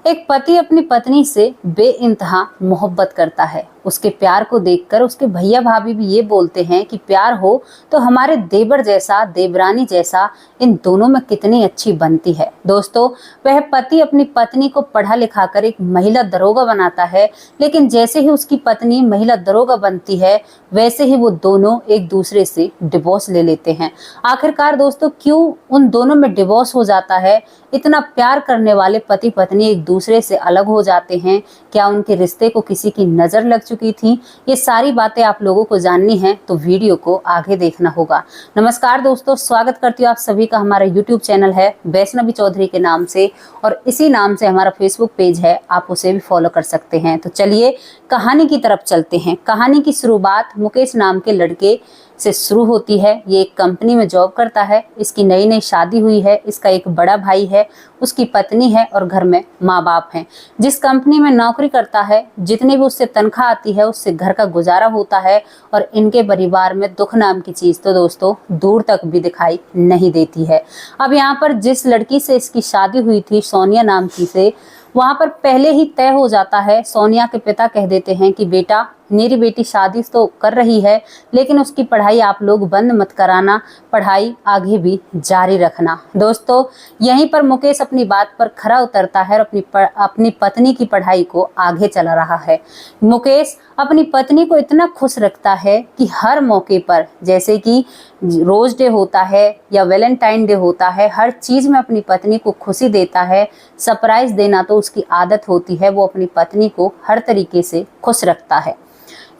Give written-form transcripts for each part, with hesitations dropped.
एक पति अपनी पत्नी से बेइंतहा मोहब्बत करता है। उसके प्यार को देखकर उसके भैया भाभी भी ये बोलते हैं कि प्यार हो तो हमारे देवर जैसा, देवरानी जैसा इन दोनों में कितनी अच्छी बनती है। दोस्तों, वह पति अपनी पत्नी को पढ़ा लिखा कर एक महिला दरोगा बनाता है, लेकिन जैसे ही उसकी पत्नी महिला दरोगा बनती है वैसे ही वो दोनों एक दूसरे से डिवोर्स ले लेते हैं। आखिरकार दोस्तों, क्यों उन दोनों में डिवोर्स हो जाता है? इतना प्यार करने वाले पति पत्नी एक दूसरे से अलग हो जाते हैं। क्या उनके रिश्ते को किसी की नजर लग चुकी थी? ये सारी बातें आप लोगों को जाननी है तो वीडियो को आगे देखना होगा। नमस्कार दोस्तों, स्वागत करती हूँ आप सभी का। हमारा यूट्यूब चैनल है वैष्णवी चौधरी के नाम से और इसी नाम से हमारा फेसबुक पेज है, आप उसे भी फॉलो कर सकते हैं। तो चलिए कहानी की तरफ चलते हैं। कहानी की शुरुआत मुकेश नाम के लड़के से शुरू होती है। ये एक कंपनी में जॉब करता है। इसकी नई नई शादी हुई है। इसका एक बड़ा भाई है, उसकी पत्नी है और घर में माँ बाप हैं। जिस कंपनी में नौकरी करता है, जितनी भी उससे तनख्वाह आती है उससे घर का गुजारा होता है और इनके परिवार में दुख नाम की चीज तो दोस्तों दूर तक भी दिखाई नहीं देती है। अब यहाँ पर जिस लड़की से इसकी शादी हुई थी, सोनिया नाम की से, वहां पर पहले ही तय हो जाता है। सोनिया के पिता कह देते हैं कि बेटा, मेरी बेटी शादी तो कर रही है लेकिन उसकी पढ़ाई आप लोग बंद मत कराना, पढ़ाई आगे भी जारी रखना। दोस्तों, यहीं पर मुकेश अपनी बात पर खरा उतरता है और अपनी पत्नी की पढ़ाई को आगे चला रहा है। मुकेश अपनी पत्नी को इतना खुश रखता है कि हर मौके पर, जैसे कि रोज डे होता है या वैलेंटाइन डे होता है, हर चीज में अपनी पत्नी को खुशी देता है। सरप्राइज देना तो उसकी आदत होती है। वो अपनी पत्नी को हर तरीके से खुश रखता है।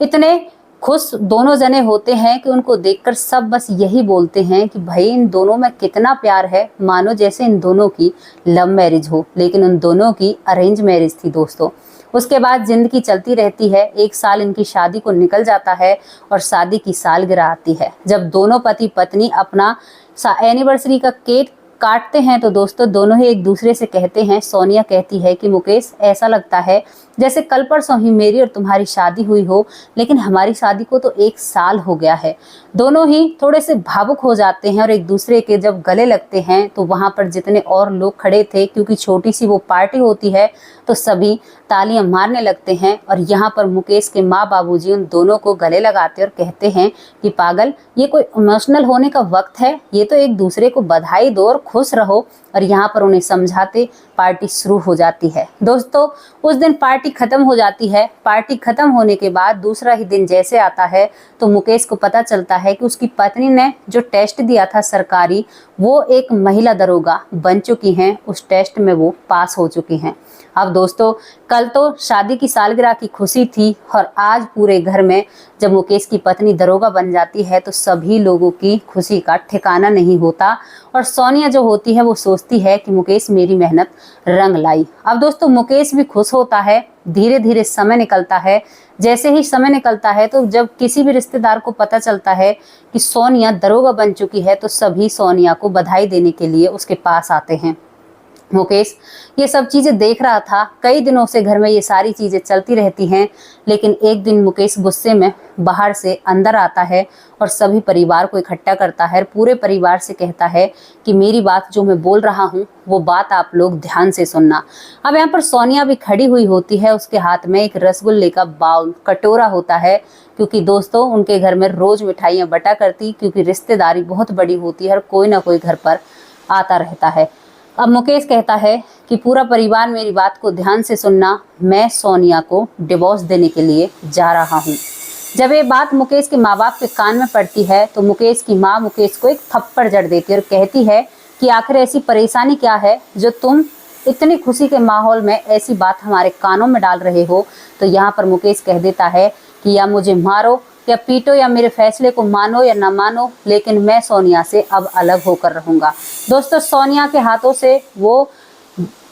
इतने खुश दोनों जने होते हैं कि उनको देखकर सब बस यही बोलते हैं कि भाई इन दोनों में कितना प्यार है, मानो जैसे इन दोनों की लव मैरिज हो। लेकिन उन दोनों की अरेंज मैरिज थी दोस्तों। उसके बाद जिंदगी चलती रहती है। 1 साल इनकी शादी को निकल जाता है और शादी की सालगिरह आती है। जब दोनों पति पत्नी अपना एनिवर्सरी का केक काटते हैं तो दोस्तों दोनों ही एक दूसरे से कहते हैं। सोनिया कहती है कि मुकेश, ऐसा लगता है जैसे कल परसों ही मेरी और तुम्हारी शादी हुई हो, लेकिन हमारी शादी को तो 1 साल हो गया है। दोनों ही थोड़े से भावुक हो जाते हैं और एक दूसरे के जब गले लगते हैं तो वहां पर जितने और लोग खड़े थे, क्योंकि छोटी सी वो पार्टी होती है, तो सभी तालियां मारने लगते हैं। और यहाँ पर मुकेश के माँ बाबूजी उन दोनों को गले लगाते और कहते हैं कि पागल, ये कोई इमोशनल होने का वक्त है, ये तो एक दूसरे को बधाई दो और खुश रहो। और यहाँ पर उन्हें समझाते पार्टी शुरू हो जाती है। दोस्तों, उस दिन पार्टी खत्म हो जाती है। पार्टी खत्म होने के बाद दूसरा ही दिन जैसे आता है तो मुकेश को पता चलता है कि उसकी पत्नी ने जो टेस्ट दिया था सरकारी, वो एक महिला दरोगा बन चुकी हैं। उस टेस्ट में वो पास हो चुकी हैं। अब दोस्तों, कल तो शादी की सालगिरह की खुशी थी और आज पूरे घर में जब मुकेश की पत्नी दरोगा बन जाती है तो सभी लोगों की खुशी का ठिकाना नहीं होता। और सोनिया जो होती है वो सोचती है कि मुकेश मेरी मेहनत रंग लाई। अब दोस्तों, मुकेश भी खुश होता है। धीरे धीरे समय निकलता है। जैसे ही समय निकलता है तो जब किसी भी रिश्तेदार को पता चलता है कि सोनिया दरोगा बन चुकी है तो सभी सोनिया को बधाई देने के लिए उसके पास आते हैं। मुकेश ये सब चीजें देख रहा था। कई दिनों से घर में ये सारी चीजें चलती रहती हैं, लेकिन एक दिन मुकेश गुस्से में बाहर से अंदर आता है और सभी परिवार को इकट्ठा करता है। पूरे परिवार से कहता है कि मेरी बात जो मैं बोल रहा हूँ वो बात आप लोग ध्यान से सुनना। अब यहाँ पर सोनिया भी खड़ी हुई होती है। उसके हाथ में एक रसगुल्ले का बाउल, कटोरा होता है, क्योंकि दोस्तों उनके घर में रोज मिठाइयाँ बटा करती, क्योंकि रिश्तेदारी बहुत बड़ी होती है और कोई ना कोई घर पर आता रहता है। अब मुकेश कहता है कि पूरा परिवार मेरी बात को ध्यान से सुनना, मैं सोनिया को डिवोर्स देने के लिए जा रहा हूँ। जब ये बात मुकेश के माँ बाप के कान में पड़ती है तो मुकेश की माँ मुकेश को एक थप्पड़ जड़ देती है और कहती है कि आखिर ऐसी परेशानी क्या है जो तुम इतनी खुशी के माहौल में ऐसी बात हमारे कानों में डाल रहे हो। तो यहाँ पर मुकेश कह देता है कि या मुझे मारो या पीटो या मेरे फैसले को मानो या ना मानो, लेकिन मैं सोनिया से अब अलग होकर रहूंगा। दोस्तों, सोनिया के हाथों से वो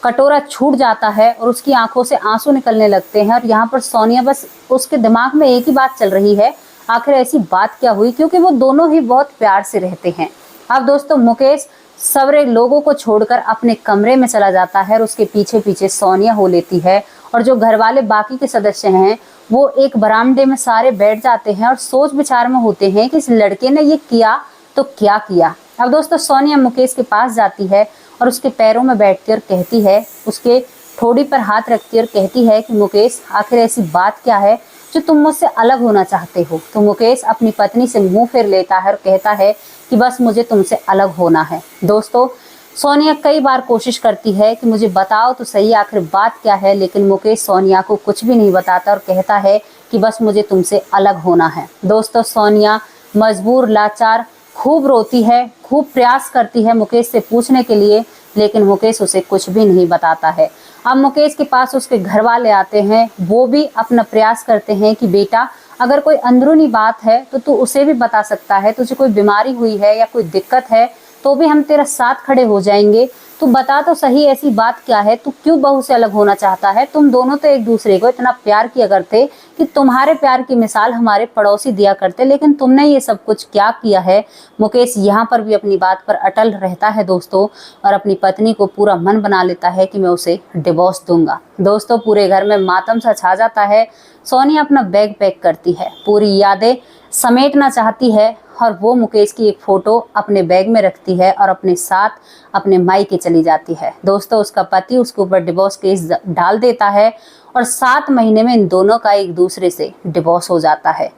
कटोरा छूट जाता है और उसकी आंखों से आंसू निकलने लगते हैं। और यहाँ पर सोनिया, बस उसके दिमाग में एक ही बात चल रही है, आखिर ऐसी बात क्या हुई, क्योंकि वो दोनों ही बहुत प्यार से रहते हैं। अब दोस्तों, मुकेश सारे लोगों को छोड़कर अपने कमरे में चला जाता है और उसके पीछे पीछे सोनिया हो लेती है। और जो घर वाले बाकी के सदस्य हैं वो एक बरामदे में सारे बैठ जाते हैं और सोच विचार में होते हैं कि इस लड़के ने ये किया तो क्या किया। अब दोस्तों, सोनिया मुकेश के पास जाती है और उसके पैरों में बैठकर कहती है, उसके ठोड़ी पर हाथ रखती है और कहती है कि मुकेश, आखिर ऐसी बात क्या है जो तुम मुझसे अलग होना चाहते हो। तो मुकेश अपनी पत्नी से मुंह फेर लेता है और कहता है कि बस मुझे तुमसे अलग होना है। दोस्तों, सोनिया कई बार कोशिश करती है कि मुझे बताओ तो सही आखिर बात क्या है, लेकिन मुकेश सोनिया को कुछ भी नहीं बताता और कहता है कि बस मुझे तुमसे अलग होना है। दोस्तों, सोनिया मजबूर, लाचार, खूब रोती है, खूब प्रयास करती है मुकेश से पूछने के लिए, लेकिन मुकेश उसे कुछ भी नहीं बताता है। अब मुकेश के पास उसके घर वाले आते हैं, वो भी अपना प्रयास करते हैं कि बेटा, अगर कोई अंदरूनी बात है तो तू उसे भी बता सकता है, तुझे कोई बीमारी हुई है या कोई दिक्कत है तो भी हम तेरा साथ खड़े हो जाएंगे। तू बता तो सही ऐसी बात क्या है, तू क्यों बहू से अलग होना चाहता है। तुम दोनों तो एक दूसरे को इतना प्यार किया करते कि तुम्हारे प्यार की मिसाल हमारे पड़ोसी दिया करते, लेकिन तुमने ये सब कुछ क्या किया है। मुकेश यहाँ पर भी अपनी बात पर अटल रहता है दोस्तों, और अपनी पत्नी को पूरा मन बना लेता है कि मैं उसे डिवोर्स दूंगा। दोस्तों, पूरे घर में मातम सा छा जाता है। सोनिया अपना बैग पैक करती है, पूरी यादें समेटना चाहती है और वो मुकेश की एक फोटो अपने बैग में रखती है और अपने साथ अपने मायके चली जाती है। दोस्तों, उसका पति उसके ऊपर डिवोर्स केस डाल देता है और 7 महीने में इन दोनों का एक दूसरे से डिवोर्स हो जाता है।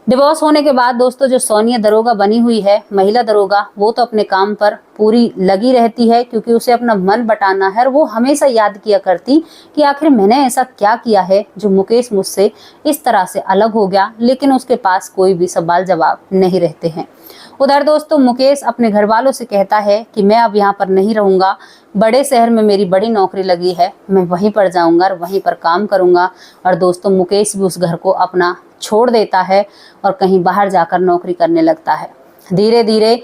डिवोर्स होने के बाद दोस्तों, जो सोनिया दरोगा बनी हुई है, महिला दरोगा, वो तो अपने काम पर पूरी लगी रहती है क्योंकि उसे अपना मन बटाना है और वो हमेशा याद किया करती कि आखिर मैंने ऐसा क्या किया है जो मुकेश मुझसे इस तरह से अलग हो गया, लेकिन उसके पास कोई भी सवाल जवाब नहीं रहते हैं। उधर दोस्तों, मुकेश अपने घर वालों से कहता है कि मैं अब यहाँ पर नहीं रहूँगा, बड़े शहर में मेरी बड़ी नौकरी लगी है, मैं वहीं पर जाऊँगा और वहीं पर काम करूँगा। और दोस्तों, मुकेश भी उस घर को अपना छोड़ देता है और कहीं बाहर जाकर नौकरी करने लगता है। धीरे धीरे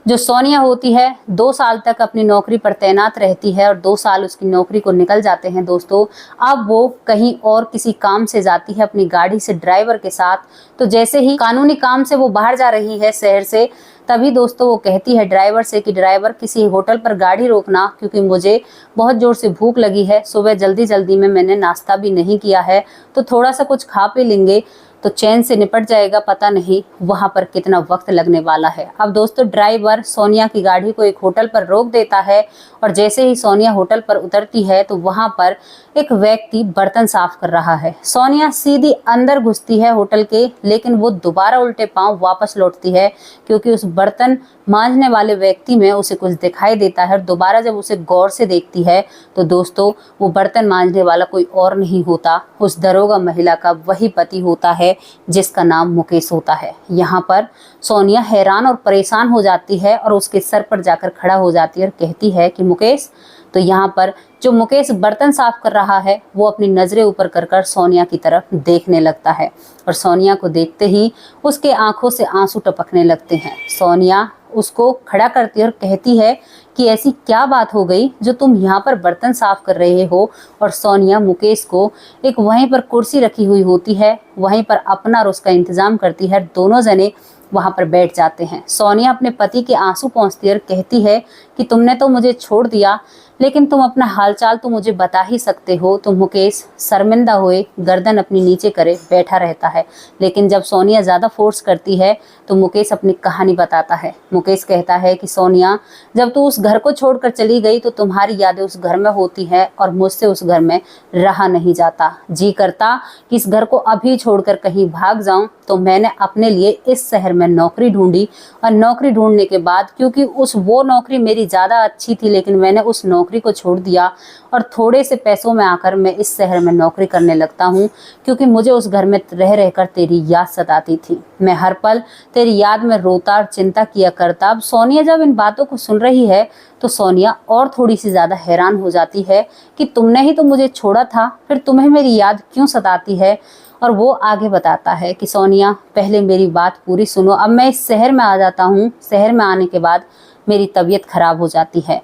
जो सोनिया होती है 2 साल तक अपनी नौकरी पर तैनात रहती है और 2 साल उसकी नौकरी को निकल जाते हैं दोस्तों। अब वो कहीं और किसी काम से जाती है अपनी गाड़ी से ड्राइवर के साथ। तो जैसे ही कानूनी काम से वो बाहर जा रही है शहर से, तभी दोस्तों वो कहती है ड्राइवर से कि ड्राइवर, किसी होटल पर गाड़ी रोकना क्योंकि मुझे बहुत जोर से भूख लगी है, सुबह जल्दी जल्दी में मैंने नाश्ता भी नहीं किया है, तो थोड़ा सा कुछ खा पी लेंगे तो चैन से निपट जाएगा, पता नहीं वहां पर कितना वक्त लगने वाला है। अब दोस्तों, ड्राइवर सोनिया की गाड़ी को एक होटल पर रोक देता है और जैसे ही सोनिया होटल पर उतरती है तो वहां पर एक व्यक्ति बर्तन साफ कर रहा है। सोनिया सीधी अंदर घुसती है होटल के, लेकिन वो दोबारा उल्टे पांव वापस लौटती है क्योंकि उस बर्तन मांजने वाले व्यक्ति में उसे कुछ दिखाई देता है। और दोबारा जब उसे गौर से देखती है तो दोस्तों, वो बर्तन मांजने वाला कोई और नहीं होता, उस दरोगा महिला का वही पति होता है जिसका नाम मुकेश होता है। यहाँ पर सोनिया हैरान और परेशान हो जाती है और उसके सर पर जाकर खड़ा हो जाती है और कहती है कि मुकेश। तो यहाँ पर जो मुकेश बर्तन साफ कर रहा है वो अपनी नजरें ऊपर कर कर सोनिया की तरफ देखने लगता है और सोनिया को देखते ही उसके आंखों से आंसू टपकने लगते हैं। सोनिया उसको खड़ा करती है और कहती है कि ऐसी क्या बात हो गई जो तुम यहाँ पर बर्तन साफ कर रहे हो। और सोनिया मुकेश को एक वहीं पर कुर्सी रखी हुई होती है, वहीं पर अपना और उसका इंतजाम करती है। दोनों जने वहां पर बैठ जाते हैं। सोनिया अपने पति के आंसू पोंछती है और कहती है कि तुमने तो मुझे छोड़ दिया, लेकिन तुम अपना हालचाल तो मुझे बता ही सकते हो। तो मुकेश शर्मिंदा हुए गर्दन अपनी नीचे करे बैठा रहता है, लेकिन जब सोनिया ज़्यादा फोर्स करती है तो मुकेश अपनी कहानी बताता है। मुकेश कहता है कि सोनिया, जब तू उस घर को छोड़कर चली गई तो तुम्हारी यादें उस घर में होती हैं और मुझसे उस घर में रहा नहीं जाता। जी करता कि इस घर को अभी छोड़कर कहीं भाग जाऊं। तो मैंने अपने लिए इस शहर में नौकरी ढूंढी और नौकरी ढूंढने के बाद, क्योंकि वो नौकरी मेरी ज़्यादा अच्छी थी, लेकिन मैंने उस नौकरी को छोड़ दिया और थोड़े से पैसों में आकर मैं इस शहर में नौकरी करने लगता हूँ क्योंकि मुझे उस घर में रह रहकर तेरी याद सताती थी। मैं हर पल तेरी याद में रोता और चिंता किया करता। अब सोनिया जब इन बातों को सुन रही है तो सोनिया और थोड़ी सी ज़्यादा हैरान हो जाती है कि तुमने ही तो मुझे छोड़ा था, फिर तुम्हें मेरी याद क्यों सताती है। और वो आगे बताता है कि सोनिया, पहले मेरी बात पूरी सुनो। अब मैं इस शहर में आ जाता हूँ, शहर में आने के बाद मेरी तबीयत खराब हो जाती है।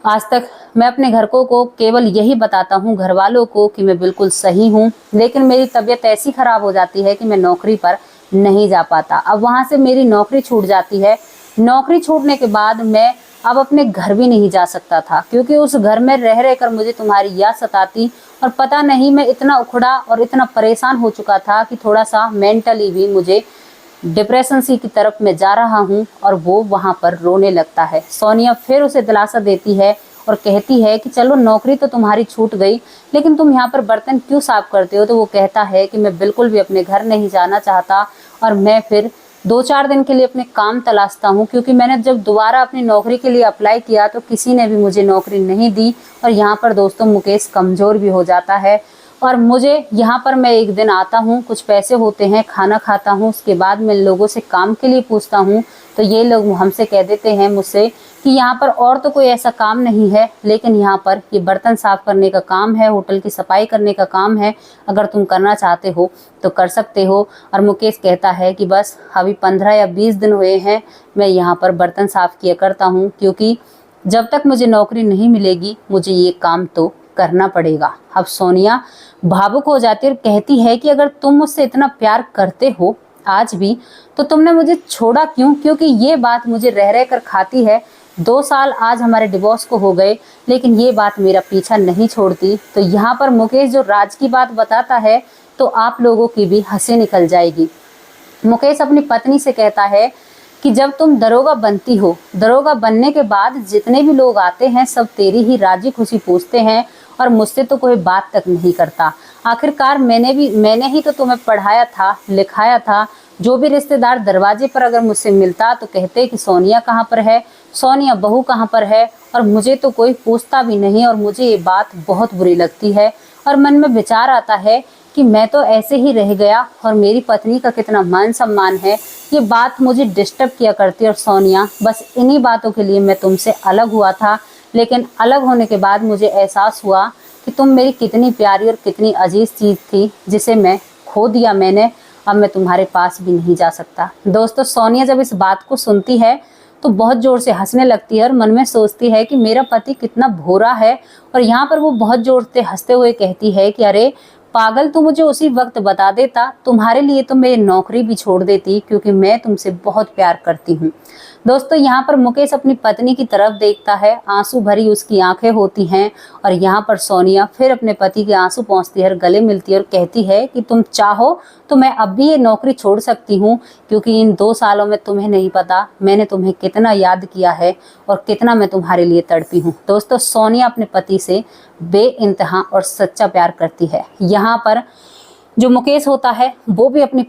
आज तक मैं अपने घर को केवल यही बताता हूँ घर वालों को कि मैं बिल्कुल सही हूँ, लेकिन मेरी तबीयत ऐसी खराब हो जाती है कि मैं नौकरी पर नहीं जा पाता। अब वहाँ से मेरी नौकरी छूट जाती है। नौकरी छूटने के बाद मैं अब अपने घर भी नहीं जा सकता था क्योंकि उस घर में रह रहकर मुझे तुम्हारी याद सताती और पता नहीं मैं इतना उखड़ा और इतना परेशान हो चुका था कि थोड़ा सा मेंटली भी मुझे डिप्रेशन सी की तरफ मैं जा रहा हूँ। और वो वहाँ पर रोने लगता है। सोनिया फिर उसे दिलासा देती है और कहती है कि चलो नौकरी तो तुम्हारी छूट गई, लेकिन तुम यहाँ पर बर्तन क्यों साफ करते हो। तो वो कहता है कि मैं बिल्कुल भी अपने घर नहीं जाना चाहता और मैं फिर 2-4 दिन के लिए अपने काम तलाशता हूँ, क्योंकि मैंने जब दोबारा अपनी नौकरी के लिए अप्लाई किया तो किसी ने भी मुझे नौकरी नहीं दी। और यहाँ पर दोस्तों मुकेश कमज़ोर भी हो जाता है और मुझे यहाँ पर मैं एक दिन आता हूँ, कुछ पैसे होते हैं, खाना खाता हूँ, उसके बाद मैं लोगों से काम के लिए पूछता हूँ तो ये लोग हमसे कह देते हैं मुझसे कि यहाँ पर और तो कोई ऐसा काम नहीं है, लेकिन यहाँ पर ये बर्तन साफ करने का काम है, होटल की सफाई करने का काम है, अगर तुम करना चाहते हो तो कर सकते हो। और मुकेश कहता है कि बस अभी 15 या 20 दिन हुए हैं मैं यहाँ पर बर्तन साफ किया करता हूँ, क्योंकि जब तक मुझे नौकरी नहीं मिलेगी मुझे ये काम तो करना पड़ेगा। अब सोनिया भावुक हो जाती है और कहती है कि अगर तुम मुझसे इतना प्यार करते हो आज भी तो तुमने मुझे छोड़ा क्यों, क्योंकि ये बात मुझे रह रह कर खाती है। 2 साल आज हमारे डिवोर्स को हो गए, लेकिन ये बात मेरा पीछा नहीं छोड़ती। तो यहाँ पर मुकेश जो राज की बात बताता है तो आप लोगों की भी हंसी निकल जाएगी। मुकेश अपनी पत्नी से कहता है कि जब तुम दरोगा बनती हो, दरोगा बनने के बाद जितने भी लोग आते हैं सब तेरी ही राजी खुशी पूछते हैं और मुझसे तो कोई बात तक नहीं करता। आखिरकार मैंने ही तो तुम्हें पढ़ाया था, लिखाया था। जो भी रिश्तेदार दरवाजे पर अगर मुझसे मिलता तो कहते कि सोनिया कहाँ पर है, सोनिया बहू कहाँ पर है, और मुझे तो कोई पूछता भी नहीं। और मुझे ये बात बहुत बुरी लगती है और मन में विचार आता है कि मैं तो ऐसे ही रह गया और मेरी पत्नी का कितना मान सम्मान है, ये बात मुझे डिस्टर्ब किया करती है। और सोनिया बस इन्हीं बातों के लिए मैं तुमसे अलग हुआ था, लेकिन अलग होने के बाद मुझे एहसास हुआ कि तुम मेरी कितनी प्यारी और कितनी अजीज चीज़ थी जिसे मैं खो दिया मैंने। अब मैं तुम्हारे पास भी नहीं जा सकता। दोस्तों सोनिया जब इस बात को सुनती है तो बहुत ज़ोर से हंसने लगती है और मन में सोचती है कि मेरा पति कितना भोरा है। और यहाँ पर वो बहुत ज़ोर से हंसते हुए कहती है कि अरे पागल, तू मुझे उसी वक्त बता देता, तुम्हारे लिए तो मैं नौकरी भी छोड़ देती, क्योंकि मैं तुमसे बहुत प्यार करती हूँ। दोस्तों यहाँ पर मुकेश अपनी पत्नी की तरफ देखता है, आंसू भरी उसकी आंखें होती हैं और यहाँ पर सोनिया फिर अपने पति के आंसू पोंछती है और गले मिलती है और कहती है कि तुम चाहो तो मैं अब भी ये नौकरी छोड़ सकती हूँ, क्योंकि इन 2 सालों में तुम्हें नहीं पता मैंने तुम्हें कितना याद किया है और कितना मैं तुम्हारे लिए तड़पी हूँ। दोस्तों सोनिया अपने पति से बेइंतहा और सच्चा प्यार करती है। यहाँ पर जो मुकेश होता है वो भी अपनी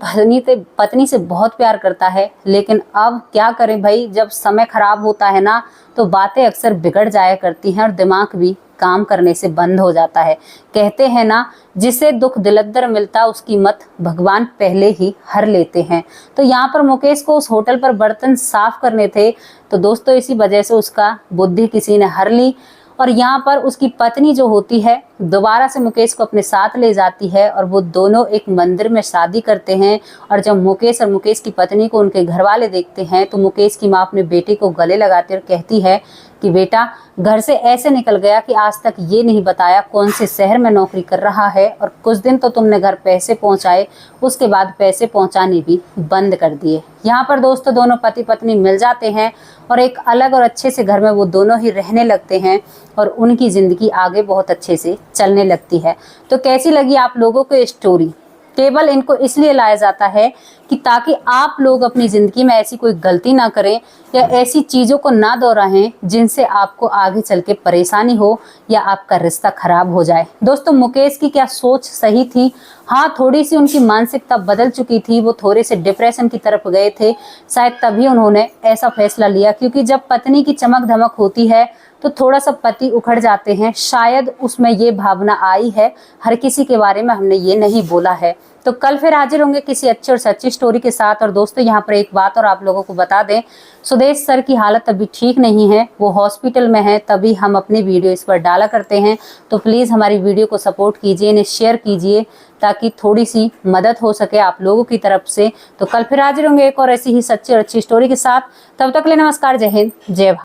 पत्नी से बहुत प्यार करता है, लेकिन अब क्या करें भाई, जब समय खराब होता है ना तो बातें अक्सर बिगड़ जाया करती हैं और दिमाग भी काम करने से बंद हो जाता है। कहते हैं ना, जिसे दुख दिलद्दर मिलता उसकी मत भगवान पहले ही हर लेते हैं। तो यहाँ पर मुकेश को उस होटल पर बर्तन साफ करने थे, तो दोस्तों इसी वजह से उसका बुद्धि किसी ने हर ली और यहाँ पर उसकी पत्नी जो होती है दोबारा से मुकेश को अपने साथ ले जाती है और वो दोनों एक मंदिर में शादी करते हैं। और जब मुकेश और मुकेश की पत्नी को उनके घर वाले देखते हैं तो मुकेश की माँ अपने बेटे को गले लगाती है और कहती है कि बेटा घर से ऐसे निकल गया कि आज तक ये नहीं बताया कौन से शहर में नौकरी कर रहा है, और कुछ दिन तो तुमने घर पैसे पहुंचाए, उसके बाद पैसे पहुंचाने भी बंद कर दिए। यहाँ पर दोस्तों दोनों पति पत्नी मिल जाते हैं और एक अलग और अच्छे से घर में वो दोनों ही रहने लगते हैं और उनकी ज़िंदगी आगे बहुत अच्छे से चलने लगती है। तो कैसी लगी आप लोगों को ये स्टोरी? केवल इनको इसलिए लाया जाता है कि ताकि आप लोग अपनी ज़िंदगी में ऐसी कोई गलती ना करें या ऐसी चीज़ों को ना दोहराएं जिनसे आपको आगे चल के परेशानी हो या आपका रिश्ता खराब हो जाए। दोस्तों मुकेश की क्या सोच सही थी? हाँ, थोड़ी सी उनकी मानसिकता बदल चुकी थी, वो थोड़े से डिप्रेशन की तरफ गए थे, शायद तभी उन्होंने ऐसा फैसला लिया, क्योंकि जब पत्नी की चमक धमक होती है तो थोड़ा सा पति उखड़ जाते हैं, शायद उसमें ये भावना आई है। हर किसी के बारे में हमने ये नहीं बोला है। तो कल फिर हाजिर होंगे किसी अच्छी और सच्ची स्टोरी के साथ। और दोस्तों यहाँ पर एक बात और आप लोगों को बता दें, सुदेश सर की हालत अभी ठीक नहीं है, वो हॉस्पिटल में है, तभी हम अपनी वीडियो इस पर डाला करते हैं। तो प्लीज़ हमारी वीडियो को सपोर्ट कीजिए, इन्हें शेयर कीजिए ताकि थोड़ी सी मदद हो सके आप लोगों की तरफ से। तो कल फिर हाजिर होंगे एक और ऐसी ही सच्ची और अच्छी स्टोरी के साथ। तब तक के लिए नमस्कार, जय हिंद, जय भारत।